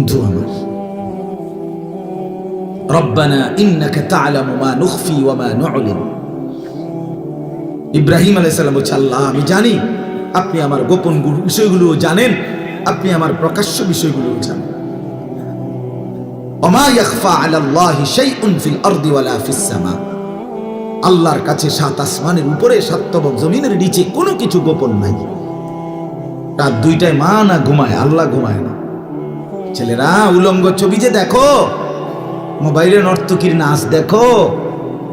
বন্ধু আমার। রব্বানা ইন্নাকা তা'লামু মা নুখফি ওয়া মা নু'লিন। ইব্রাহিম আলাইহিস সালাম বলছে, আল্লাহ আমি জানি আপনি আমার গোপন বিষয়গুলো জানেন, আপনি আমার প্রকাশ্য বিষয়গুলো জানেন। ওয়া মা ইয়াখফা আলাল্লাহি শাইউন ফিল আরদি ওয়ালা ফিস সামা। আল্লাহর কাছে সাত আসমানের উপরে সাত তবক জমিনের নিচে কোনো কিছু গোপন নাই। রাত 2টায় মা না ঘুমায়, আল্লাহ ঘুমায় না। ছেলেরা উলঙ্গ ছবি যে দেখো, মোবাইলে নর্তকীর নাচ দেখো,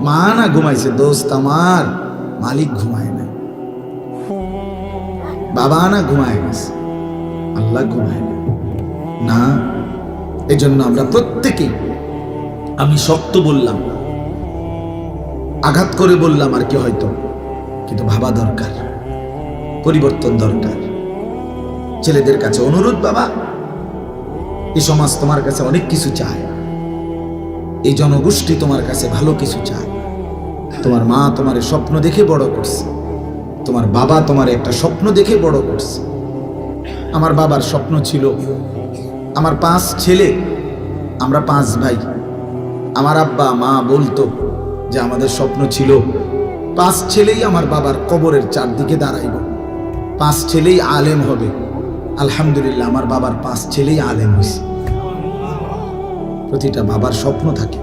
মা না ঘুমাইছে দোস্ত আমার, মালিক ঘুমায় না। বাবা না ঘুমায় গেছে, আল্লাহ ঘুমায় না। না, এজন্য আমরা প্রত্যেকেই, আমি শক্ত বললাম, আঘাত করে বললাম আর কি হয়তো, কিন্তু ভাবা দরকার, পরিবর্তন দরকার। ছেলেদের কাছে অনুরোধ, বাবা এই সমাজ তোমার কাছে অনেক কিছু চায়, এই জনগোষ্ঠী তোমার কাছে ভালো কিছু চায়। তোমার মা তোমার স্বপ্ন দেখে বড় করছে, তোমার বাবা তোমার একটা স্বপ্ন দেখে বড় করছে। আমার বাবার স্বপ্ন ছিল, আমার 5 ছেলে, আমরা 5 ভাই। আমার আব্বা মা বলতো যে আমাদের স্বপ্ন ছিল 5 ছেলেই আমার বাবার কবরের চারদিকে দাঁড়াইব, 5 ছেলেই আলেম হবে। আলহামদুলিল্লাহ আমার বাবার 5 ছেলেই আলেম হয়েছে। প্রতিটা বাবার স্বপ্ন থাকে,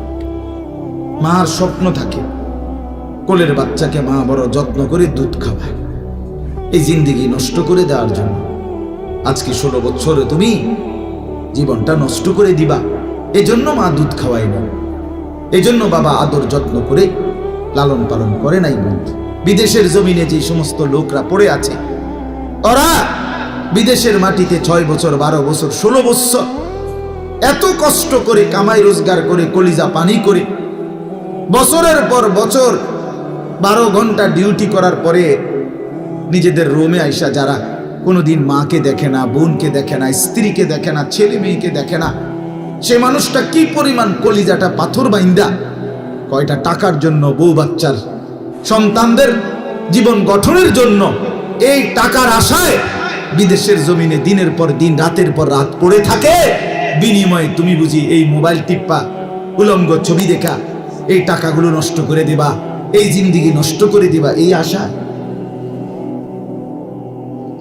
মার স্বপ্ন থাকে, কোলের বাচ্চাকে মা বড় যত্ন করে দুধ খাওয়ায়, এই জিন্দেগি নষ্ট করে দেওয়ার জন্য। আজকে 16 বছরে তুমি জীবনটা নষ্ট করে দিবা, এজন্য মা দুধ খাওয়াই না, এজন্য বাবা আদর যত্ন করে লালন পালন করে নাই। বন্ধু, বিদেশের জমিনে যে সমস্ত লোকরা পড়ে আছে, ওরা বিদেশের মাটিতে 6 বছর 12 বছর 16 বছর এত কষ্ট করে কামাই রোজগার করে কলিজা পানি করে বছরের পর বছর 12 ঘন্টা ডিউটি করার পরে নিজেদের রুমে আইসা যারা কোনোদিন মাকে দেখে না, বোনকে দেখে না, স্ত্রীকে দেখে না, ছেলে মেয়েকে দেখে না, সে মানুষটা কি পরিমাণ কলিজাটা পাথর বাইন্দা কয়টা টাকার জন্য, বউ বাচ্চার সন্তানদের জীবন গঠনের জন্য এই টাকার আশায় বিদেশের জমিনে দিনের পর দিন রাতের পর রাত পড়ে থাকে। বিনিময়ে তুমি বুঝি এই মোবাইল টিপ্পা, উলঙ্গ ছবি দেখা এই টাকাগুলো নষ্ট করে দিবা, এই জিন্দেগি নষ্ট করে দিবা, এই আশা?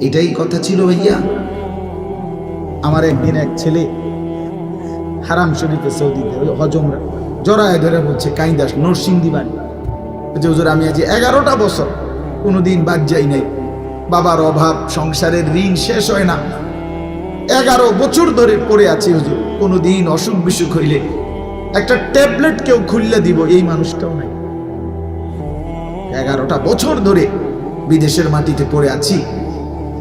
এটাই কথা ছিল ভাইয়া। আমার একদিন এক ছেলে হারাম শরীফে সৌদিতে হজম জড়ায় ধরে বলছে, কাইন্দাস নরসিংদী বাড়ি, যে হুজুর আমি আজ 11টা বছর কোনোদিন বাদ যাই নাই, বাবার অভাব, সংসারের ঋণ শেষ হয় না, 11 বছর ধরে পড়ে আছি হুজুর, কোনোদিন অসুখ বিসুখ হইলে একটা ট্যাবলেট কেউ খুললে দিব এই মানুষটাও নাই। 11টা বছর ধরে বিদেশের মাটিতে পড়ে আছি,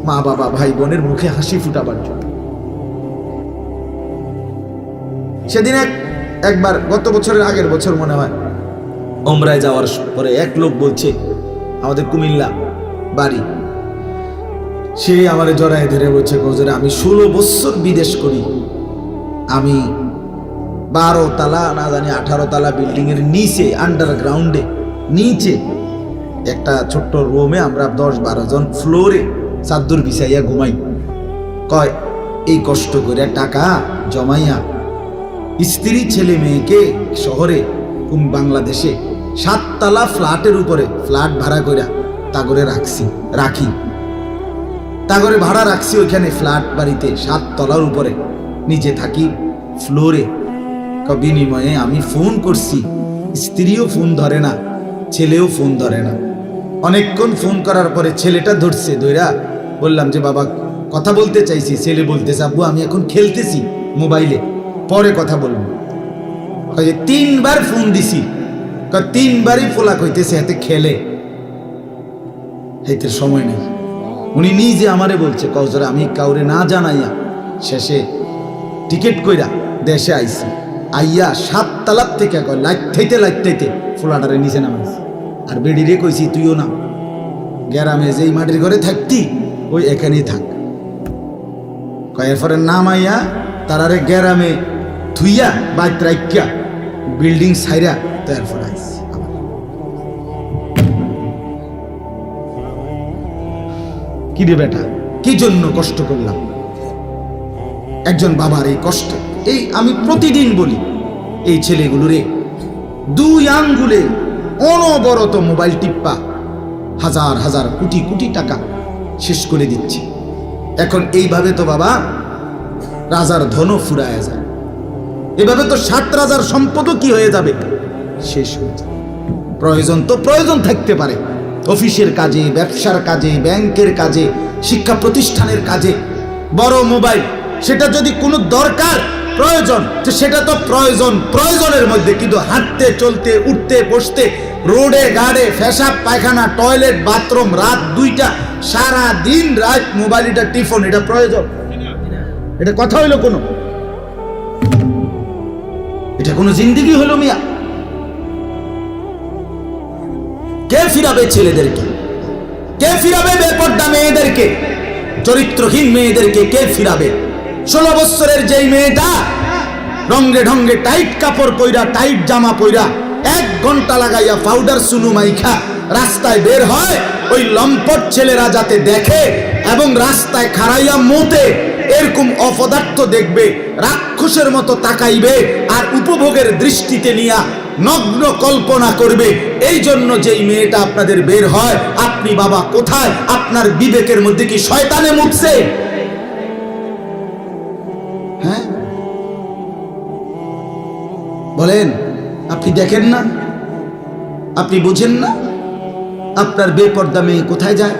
মা বাবা ভাই বোনের মুখে হাসি ফুটাবার জন্য। সেদিন একবার গত বছরের আগের বছর মনে হয় ওমরায় যাওয়ার পরে এক লোক বলছে, আমাদের কুমিল্লা বাড়ি, সে আমারে জড়ায় ধরে বলছে, হুজুর আমি 16 বছর বিদেশ করি, আমি 12 তলা না জানি 18 তলা বিল্ডিং এর নিচে, আন্ডারগ্রাউন্ডে নিচে একটা ছোট্ট রুমে আমরা 10-12 জন ফ্লোরে চাদর বিছাইয়া ঘুমাই। কয় এই কষ্ট করে টাকা জমাইয়া স্ত্রী ছেলে মেয়েকে শহরে বাংলাদেশে 7 তলা ফ্ল্যাটের উপরে ফ্ল্যাট ভাড়া কইরা তাগরে রাখি তাগরে ভাড়া রাখছি, ওইখানে ফ্ল্যাট বাড়িতে 7 তলার উপরে, নিচে থাকি ফ্লোরে। বিনিময়ে আমি ফোন করছি, স্ত্রীও ফোন ধরে না, ছেলেও ফোন ধরে না। অনেকক্ষণ ফোন করার পরে ছেলেটা ধরছে, ধইরা বললাম যে বাবা কথা বলতে চাইছি। ছেলে বলতেছে, আব্বু আমি এখন খেলতেছি মোবাইলে, পরে কথা বলবো। 3 বার ফোন দিছি, 3 বারই ফোলা কইতেছে এতে খেলে, এতে সময় নেই। উনি নিজে আমারে বলছে, হুজুর আমি কাউরে না জানাইয়া শেষে টিকিট কইরা দেশে আইছি, আইয়া 7 তলার থেকে লাইতে ফোলাটারে নিচে নামাইছি, আর বেডিরে কইছি তুইও না, গ্রামে যেই মাটির ঘরে থাকতি ওই এখানেই থাক। এরপরে নামাইয়া তারারে গ্রামে থুইয়া বাইত রাখিয়া বিল্ডিং সাইরা তারপর আইছি। কি রে বেটা, কি জন্য কষ্ট করলাম? একজন বাবার এই কষ্ট এই আমি প্রতিদিন বলি, এই ছেলেগুলোরে 2 আঙ্গুলে অনবরত মোবাইল টিপ্পা হাজার হাজার কোটি কোটি টাকা শেষ করে দিচ্ছে। এখন এইভাবে তো বাবা রাজার ধনও ফুরায় যায়, এভাবে তো 7 রাজার সম্পদও কি হয়ে যাবে, শেষ হয়ে যাবে। প্রয়োজন তো প্রয়োজন থাকতে পারে, অফিসের কাজে, ব্যবসার কাজে, ব্যাংকের কাজে, শিক্ষা প্রতিষ্ঠানের কাজে। বড় মোবাইল, সেটা যদি কোনো দরকার প্রয়োজন, তো সেটা তো প্রয়োজনের মধ্যে, কিন্তু হাঁটতে চলতে উঠতে বসতে রোডে গাড়ে পেশাব পায়খানা টয়লেট বাথরুম রাত 2টা সারা দিন রাত মোবাইল, এটা টিফোন, এটা প্রয়োজন? এটা কথা হইলো কোনো? এটা কোনো জিন্দেগি হলো মিয়া? কে ফিরাবে ছেলেদেরকে? কে ফিরাবে বেপর্দা মেয়েদেরকে, চরিত্রহীন মেয়েদেরকে কে ফিরাবে? 16 বছরের যেই মেয়েটা রঙ্গে ঢঙ্গে টাইট কাপড় পইরা, টাইট জামা পইরা 1 ঘন্টা লাগাইয়া পাউডার সুনু মাইখা রাস্তায় বের হয়, ওই লম্পট ছেলেরা যাতে দেখে এবং রাস্তায় খাড়াইয়া মোতে এরকম অপদার্থ দেখবে, রাক্ষসের মতো তাকাইবে আর উপভোগের দৃষ্টিতে নিয়া নগ্ন কল্পনা করবে। এই জন্য যেই মেয়েটা আপনাদের বের হয়, আপনি বাবা কোথায়? আপনার বিবেকের মধ্যে কি শয়তানে মুতছে? হ্যাঁ বলেন, আপনি দেখেন না? আপনি বুঝেন না? আপনার বেপর্দা মেয়ে কোথায় যায়?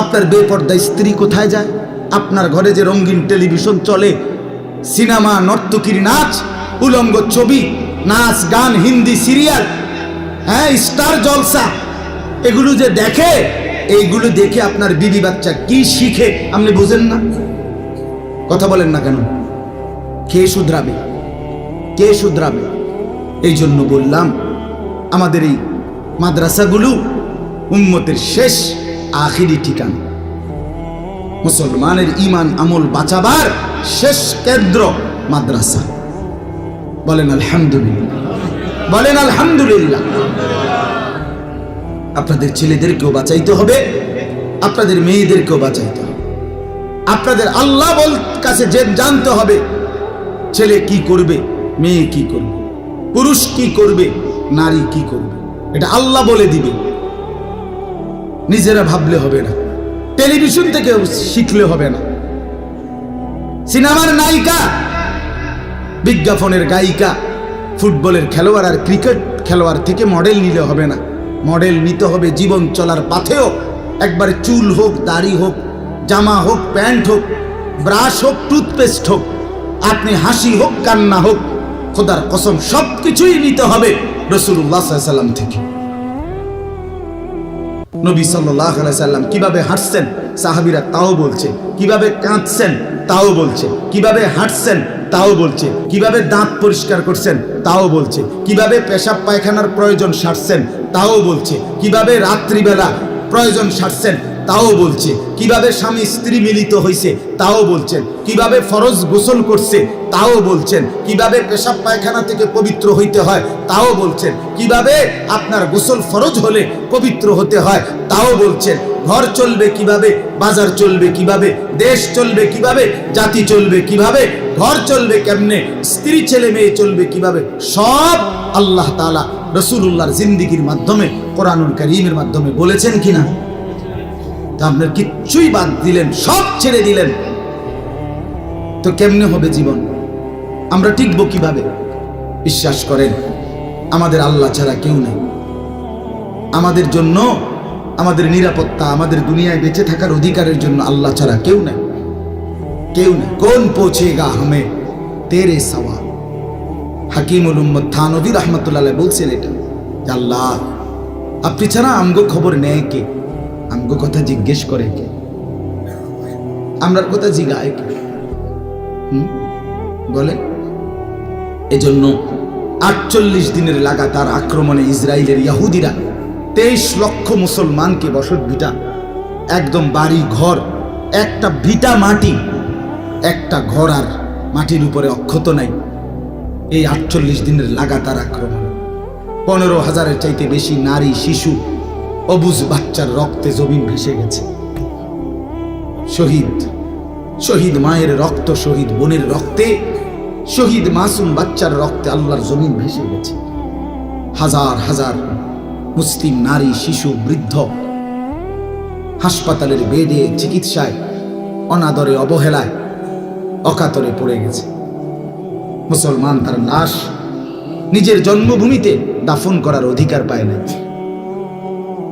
আপনার বেপর্দা স্ত্রী কোথায় যায়? আপনার ঘরে যে রঙিন টেলিভিশন চলে, সিনেমা, নর্তকীর নাচ, উলঙ্গ ছবি, নাচ গান, হিন্দি সিরিয়াল, হ্যাঁ স্টার জলসা, এগুলো যে দেখে, এইগুলো দেখে আপনার বিবি বাচ্চা কি শিখে আপনি বুঝেন না? কথা বলেন না কেন? কে শুধরাবে? কে শুধরাবে? এই জন্য বললাম, আমাদের এই মাদ্রাসাগুলো উম্মতের শেষ আখিরি ঠিকানা, মুসলমানের ঈমান আমল বাঁচাবার শেষ কেন্দ্র মাদ্রাসা। বলেন আলহামদুলিল্লাহ, বলেন আলহামদুলিল্লাহ। আপনাদের ছেলেদেরকেও বাঁচাইতে হবে, আপনাদের মেয়েদেরকেও বাঁচাইতে হবে। আপনাদের আল্লাহ কাছে যে জানতে হবে, ছেলে কি করবে, মেয়ে কি করবে, পুরুষ কি করবে, নারী কি করবে, এটা আল্লাহ বলে দিবে। নিজেরা ভাবলে হবে না, টেলিভিশন থেকে শিখলে হবে না। সিনেমার নায়িকা, বিজ্ঞাপনের গায়িকা, ফুটবলের খেলোয়াড় আর ক্রিকেট খেলোয়াড় থেকে মডেল নিলে হবে না। মডেল নিতে হবে জীবন চলার পথেও। একবারে চুল হোক, দাড়ি হোক, জামা হোক, প্যান্ট হোক, ব্রাশ হোক, টুথপেস্ট হোক, আপনি হাসি হোক, কান্না হোক, খোদার কসম সবকিছুই নিতে হবে রাসূলুল্লাহ সাল্লাল্লাহু আলাইহি ওয়াসাল্লাম থেকে। নবী সাল্লাল্লাহু আলাইহি ওয়াসাল্লাম কিভাবে হাঁটছেন সাহাবীরা তাও বলছে, কিভাবে কাঁদছেন তাও বলছে, কিভাবে হাঁটছেন তাও বলছে, কিভাবে দাঁত পরিষ্কার করছেন তাও বলছে, কিভাবে পেশাব পায়খানার প্রয়োজন সারছেন তাও বলছে, কিভাবে রাত্রিবেলা প্রয়োজন সারছেন তাও বলছে, কিভাবে স্বামী স্ত্রী মিলিত হয়েছে তাও বলছেন, কিভাবে ফরজ গোসল করছে তাও বলছেন, কিভাবে পেশাব পায়খানা থেকে পবিত্র হইতে হয় তাও বলছেন, কিভাবে আপনার গোসল ফরজ হলে পবিত্র হতে হয় তাও বলছেন, ঘর চলবে কিভাবে, বাজার চলবে কিভাবে, দেশ চলবে কিভাবে, জাতি চলবে কিভাবে, ঘর চলবে কেমনে, স্ত্রী ছেলে মেয়ে চলবে কিভাবে, সব আল্লাহ তাআলা রাসূলুল্লাহর জিন্দেগীর মাধ্যমে, কোরআনুল কারীমের মাধ্যমে বলেছেন কিনা? তা আপনার কিচ্ছুই বাদ দিলেন, সব ছেড়ে দিলেন, তো কেমনে হবে জীবন? আমরা টিকবো কিভাবে? বিশ্বাস করেন, আমাদের আল্লাহ ছাড়া কেউ নেই। আমাদের জন্য, আমাদের নিরাপত্তা, আমাদের দুনিয়ায় বেঁচে থাকার অধিকারের জন্য আল্লাহ ছাড়া কেউ নেই, কেউ নেই। কোন পৌঁছেগা হামে তেরে সওয়া। হাকিমুল উম্মত থানভী রাহমাতুল্লাহ আলাইহি বলছেন এটা, আল্লাহ আপনি ছাড়া আমগো খবর নেয় কে, আমগো কথা জিজ্ঞেস করে কে, আমরার কথা জিগায় কে? বলে। এজন্য 48 দিনের লাগাতার আক্রমণে ইসরায়েলের ইহুদিরা 23 লক্ষ মুসলমানকে বসত ভিটা, একদম বাড়ি ঘর, একটা ভিটা মাটি, একটা ঘর আর মাটির উপরে অক্ষত নাই। এই 48 দিনের লাগাতার আক্রমণ 15,000-এর চাইতে বেশি নারী, শিশু, অবুঝ বাচ্চার রক্তে জমিন ভেসে গেছে। শহীদ, শহীদ মায়ের রক্ত, শহীদ বোনের রক্তে শহীদ মাসুম বাচ্চার রক্তে আল্লাহর জমিন ভেসে গেছে। হাজার হাজার মুসলিম নারী, শিশু, বৃদ্ধ হাসপাতালের বেডে চিকিৎসায় অনাদরে, অবহেলায়, অকাতরে পড়ে গেছে। মুসলমান তার লাশ নিজের জন্মভূমিতে দাফন করার অধিকার পায় না।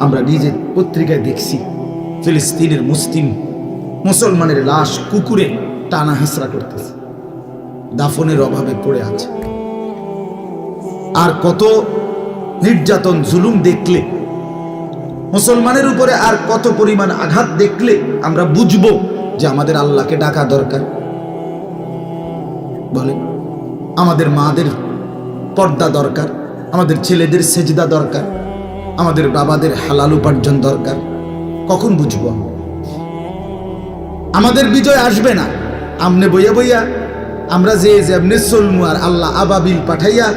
আমরা নিজের পত্রিকায় দেখছি ফিলিস্তিনের মুসলমানের লাশ কুকুরে টানা হেঁচড়া করতেছে, দাফনের অভাবে পড়ে আছে। আর কত নির্যাতন, জুলুম দেখলে, মুসলমানের উপরে আর কত পরিমাণ আঘাত দেখলে আমরা বুঝবো যে আমাদের আল্লাহকে ডাকা দরকার। বলে আমাদের মাদের পর্দা দরকার, আমাদের ছেলেদের সেজদা দরকার, আমাদের বাবাদের হালাল উপার্জন দরকার। কখন বুঝবো? আমাদের বিজয় আসবে না আমনে বইয়া বইয়া আমরা যে যেমনে চলমু, আর আল্লাহ আবাবিল পাঠাইয়া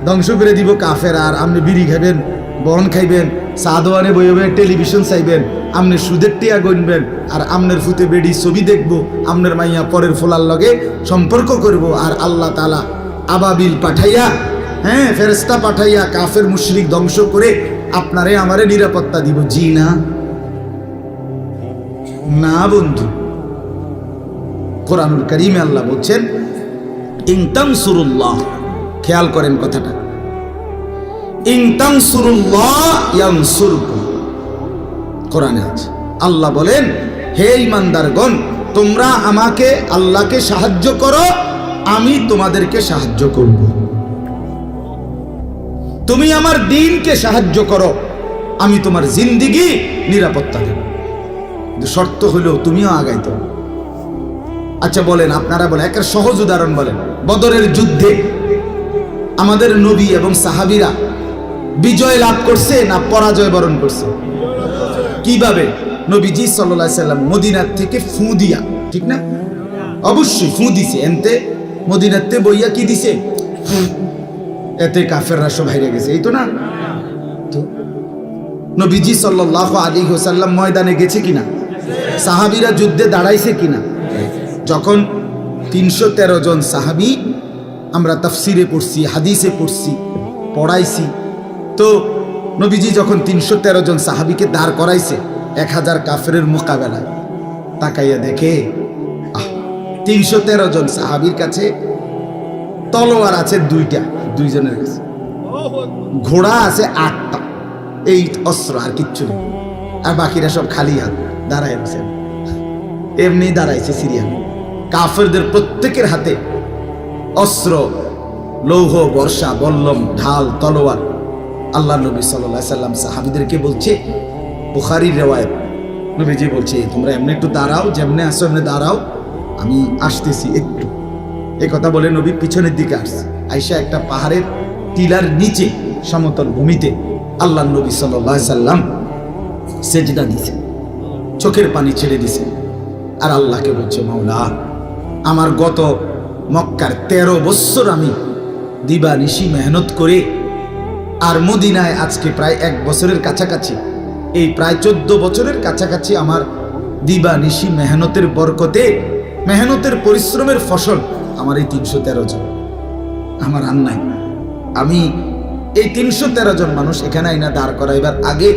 ধ্বংস করে দিব কাফের। আর আপনি বিড়ি খাইবেন, বহন খাইবেন, চা দোয়ানে বইয়ে বইয়ে টেলিভিশন চাইবেন, আপনি সুদের টিয়া গণবেন, আর আমনের ফুতে বেড়ি ছবি দেখবো, আমনের মাইয়া পরের ফোলার লগে সম্পর্ক করব। আর আল্লাহ তাআলা আবাবিল পাঠাইয়া, ফেরেশতা পাঠাইয়া কাফের মুশরিক ধ্বংস করে আপনারে আমারে নিরাপত্তা দিব? জি না, না বন্ধু। কোরআনুল কারীমে আল্লাহ বলছেন ইন তানসুরুল্লাহ, খেয়াল করেন কথাটা, ইন তানসুরুল্লাহ ইয়ানসুরকুম, কোরআনে আছে। আল্লাহ বলেন, হে ঈমানদারগণ, তোমরা আমাকে, আল্লাহকে সাহায্য করো, আমি তোমাদেরকে সাহায্য করব। তুমি আমার দ্বীনকে সাহায্য করো, আমি তোমার জিন্দেগি নিরাপত্তা দেব। শর্ত হলো তুমিও আগাইতে। আচ্ছা বলেন, আপনারা বলেন, একটা সহজ উদাহরণ বলেন। বদরের যুদ্ধে আমাদের নবী এবং সাহাবীরা বিজয় লাভ করছে না পরাজয় বরণ করছে? কিভাবে? নবীজি সাল্লাল্লাহু আলাইহি সাল্লাম মদিনার থেকে ফু দিয়া, ঠিক না? অবশ্যই ফু দিছে। এনতে মদিনাতে বইয়া কি দিছে? এতে কাফেররা সব হাইরে গেছে, এই তো না? তো নবীজি সাল্লাল্লাহু আলাইহি ওয়াসাল্লাম ময়দানে গেছে কিনা? সাহাবীরা যুদ্ধে দাঁড়াইছে কিনা? যখন 313 জন সাহাবী, আমরা তাফসিরে পড়ছি, হাদিসে পড়ছি, পড়াইছি, তো নবীজি যখন 313 জন সাহাবীকে দাঁড় করাইছে 1000 কাফেরের মোকাবেলায়, তাকাইয়া দেখে 313 জন সাহাবীর কাছে তলোয়ার আছে 2টা, 2 জনের কাছে ঘোড়া আছে 8টা, এই অস্ত্র আর কিচ্ছু নেই। আর বাকিরা সব খালি হাত দাঁড়ায় আছে, এমনি দাঁড়াইছে সিরিয়াল। কাফেরদের প্রত্যেকের হাতে অস্ত্র, লৌহ, বর্ষা, বল্লম, ঢাল, তলোয়ার। আল্লাহ নবী সাল্লাল্লাহু আলাইহি সাল্লাম সাহাবীদেরকে বলছে, বুখারীর রিওয়ায়াত, নবীজি বলছে, তোমরা এমনি একটু দাঁড়াও, যেমনি আসো এমনি দাঁড়াও, আমি আসতেছি একটু। এই কথা বলে নবী পিছনের দিকে আসছে, আয়েশা একটা পাহাড়ের টিলার নিচে সমতল ভূমিতে আল্লাহ নবী সাল্লাল্লাহু আলাইহি সাল্লাম সেজদা দিয়েছে, চোখের পানি ছেড়ে দিয়েছে। আর আল্লাহকে বলছে, মাওলা, আমার গত মক্কার 13 বছর আমি দিবানিশি মেহনত করে, আর মদিনায় আজকে প্রায় 1 বছরের কাছাকাছি, এই প্রায় 14 বছরের কাছাকাছি আমার দিবানিশি মেহনতের বরকতে, মেহনতের পরিশ্রমের ফসল আমার এই 313 জন, আমার আর নাই। আমি এই 313 জন মানুষ এখানে আইনা দাঁড় করাইবার আগে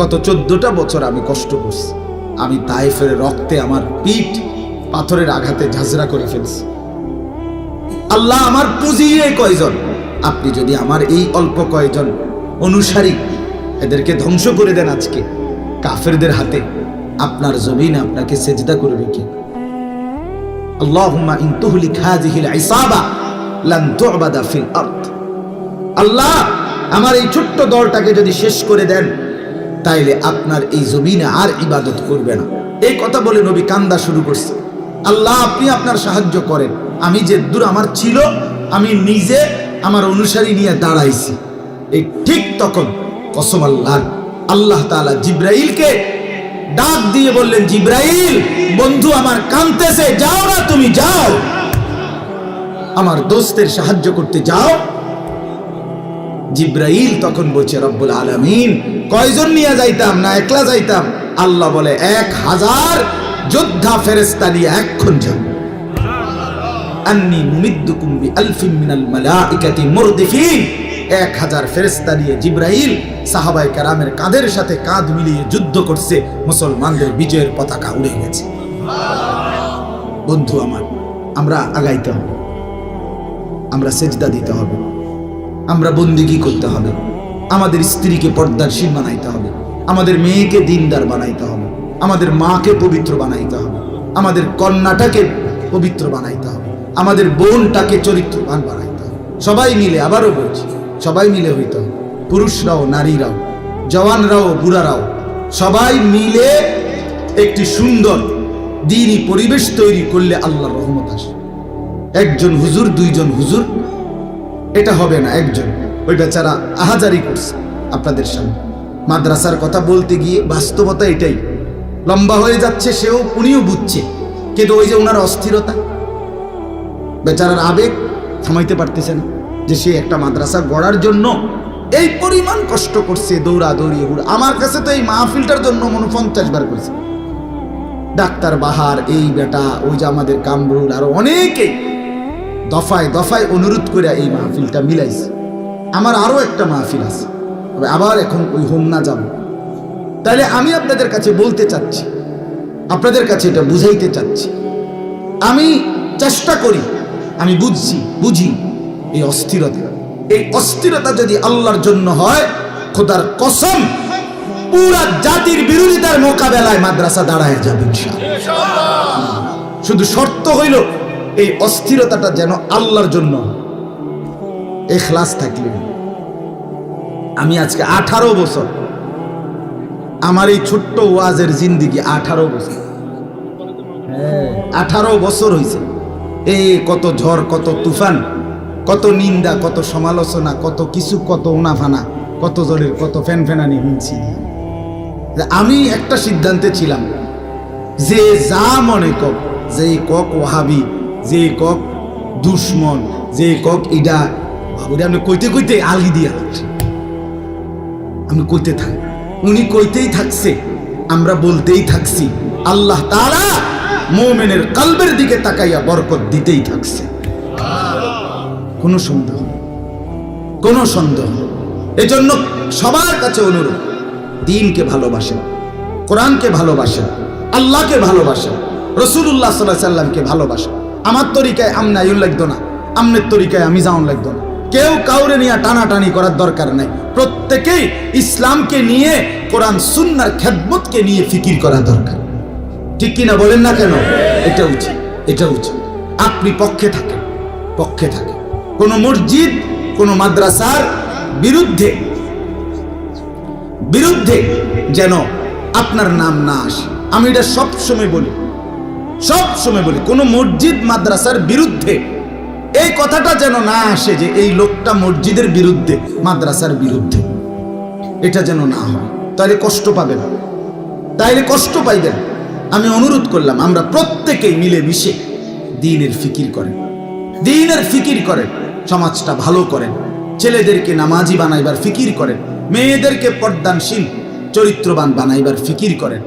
গত 14টা বছর আমি কষ্ট করছি। আমি তায়েফের রক্তে আমার পিঠ পাথরের আঘাতে ঝাঁঝরা করে ফেলছি। আল্লাহ, আমার পুঁজি কয়জন? আপনি যদি আমার এই অল্প কয়জন অনুসারী এদেরকে ধ্বংস করে দেন আজকে কাফেরদের হাতে, আপনার জমিন আপনাকে সেজদা করবে কি? আল্লাহুম্মা ইন তুহলিক হাযিহিল ইসাবা লান তু'বাদা ফিল আরদ। আল্লাহ, আমার এই ছোট্ট দলটাকে যদি শেষ করে দেন, তাইলে আপনার এই জমিনে আর ইবাদত করবে না। এই কথা বলে নবী কান্দা শুরু করছে, আল্লাহ, আপনি আপনার সাহায্য করেন। আমি যে দূর আমার ছিল, আমি নিজে আমার অনুসারী নিয়ে দাঁড়াইছি। এই ঠিক তখন কসম আল্লাহ, আল্লাহ তাআলা জিব্রাইলকে ডাক দিয়ে বললেন, জিব্রাইল, বন্ধু আমার কাঁদতেছে, যাও না, তুমি যাও, আমার দোস্তের সাহায্য করতে যাও। জিব্রাইল তখন বলছে, রব্বুল আলামিন, কয়জন নিয়ে যাইতাম, না একলা যাইতাম? আল্লাহ বলে, 1000 যোদ্ধা ফেরেশতা নিয়ে এখন যাও। আন্নী মুমিদ্দুকুম বিআলফিন মিনাল মালাইকাতি মুরদিফিন। 1000 ফেরেশতা নিয়ে জিবরাইল সাহাবায়ে কেরামের কাঁধের সাথে কাঁধ মিলিয়ে যুদ্ধ করছে, মুসলমানদের বিজয়ের পতাকা উড়ে গেছে। বন্ধু আমার, আমরা আগাইতে হবে, আমরা সেজদা দিতে হবে, আমরা বন্দেগী করতে হবে, আমাদের স্ত্রীকে পর্দাশীল বানাইতে হবে, আমাদের মেয়েকে দিনদার বানাইতে হবে, আমাদের মাকে পবিত্র বানাইতে হবে, আমাদের কন্যাটাকে পবিত্র বানাইতে হবে, আমাদের বোনটাকে চরিত্রবান বানাইতে হবে। সবাই মিলে, আবারও বলছি, সবাই মিলে হইতে হবে, পুরুষরাও নারীরাও, জওয়ানরাও বুড়ারাও, সবাই মিলে একটি সুন্দর দ্বীনি পরিবেশ তৈরি করলে আল্লাহর রহমত আসে। একজন হুজুর, 2 জন হুজুর, এটা হবে না। একজন, ওই বেচারা আহাজারি করছে আপনাদের সামনে। মাদ্রাসার কথা বলতে গিয়ে বাস্তবতা এটাই, লম্বা হয়ে যাচ্ছে, উনিও বুঝছে, কিন্তু ওই যে ওনার অস্থিরতা, বেচারার আবেগ থামাইতে পারতেছে না, যে সে একটা মাদ্রাসা গড়ার জন্য এই পরিমাণ কষ্ট করছে, দৌড়াদৌড়ি। আমার কাছে তো এই মাহফিলটার জন্য মনে 50 বার করছে। ডাক্তার বাহার, এই বেটা, ওই যে আমাদের কামরুল, আরো অনেকেই দফায় দফায় অনুরোধ করে এই মাহফিলটা মিলাইছে। আমার আরো একটা মাহফিল আছে, আবার এখন ওই হোমনা যাব। তাহলে আমি আপনাদের কাছে বলতে চাচ্ছি, আপনাদের কাছে এটা বুঝাইতে চাচ্ছি, আমি চেষ্টা করি, আমি বুঝি এই অস্থিরতা যদি আল্লাহর জন্য হয়, খোদার কসম পুরা জাতির বিরোধিতার মোকাবেলায় মাদ্রাসা দাঁড়ায় যাবে ইনশাআল্লাহ। শুধু শর্ত হইল এই অস্থিরতাটা যেন আল্লাহর জন্য, ইখলাস থাকলে। আমি আজকে 18 বছর, আমার এই ছোট্ট ওয়াজের জিন্দিগি 18 বছর, 18 বছর হয়েছে। এই কত ঝড়, কত তুফান, কত নিন্দা, কত সমালোচনা, কত কিছু, কত উনাফানা, কত জলের, কত ফ্যানফ্যানানি শুনছি। আমি একটা সিদ্ধান্তে ছিলাম, যে যা মনে কক, যে কক ওয়াহাবি, যে কক দুশ্মন, যে কক ইডা, বাবুরে আমি কইতে কইতে আলি দিয়া আমি কইতে থাকি, উনি কইতেই থাকছে, আমরা বলতেই থাকছি। আল্লাহ তাআলা মুমিনের কলবের দিকে তাকাইয়া বরকত দিতেই থাকছে। কোনো সন্দেহ, কোনো সন্দেহ। এজন্য সবার কাছে অনুরোধ, দ্বীনকে ভালোবাসেন, কোরআনকে ভালোবাসেন, আল্লাহকে ভালোবাসেন, রাসূলুল্লাহ সাল্লাল্লাহু আলাইহি সাল্লামকে ভালোবাসেন। আমার তরিকায় আমনাইউল লাগতো না, আমনের তরিকায় আমি যাওন লাগতো না। কেউ কাউরে নিয়ে টানাটানি করার দরকার নাই। প্রত্যেকেই ইসলামকে নিয়ে, কোরআন সুন্নাহর খেদমতকে নিয়ে ফিকির করা দরকার। ঠিক কিনা বলেন না কেন? এটা উচিত, এটা উচিত। আপনি পক্ষে থাকেন, পক্ষে থাকেন। কোন মসজিদ, কোন মাদ্রাসার বিরুদ্ধে যেন আপনার নাম না আসে। আমি এটা সবসময় বলি, কোন মসজিদ মাদ্রাসার বিরুদ্ধে এই কথাটা যেন না আসে যে এই লোকটা মসজিদের বিরুদ্ধে, মাদ্রাসার বিরুদ্ধে, এটা যেন না হয়। তাহলে কষ্ট পাবেন, তাইলে কষ্ট পাইবেন। আমি অনুরোধ করলাম, আমরা প্রত্যেকেই মিলে মিশে দ্বীনের ফিকির করেন, দ্বীনের ফিকির করেন, সমাজটা ভালো করেন, ছেলেদেরকে নামাজি বানাইবার ফিকির করেন, মেয়েদেরকে পর্দানশীল চরিত্রবান বানাইবার ফিকির করেন।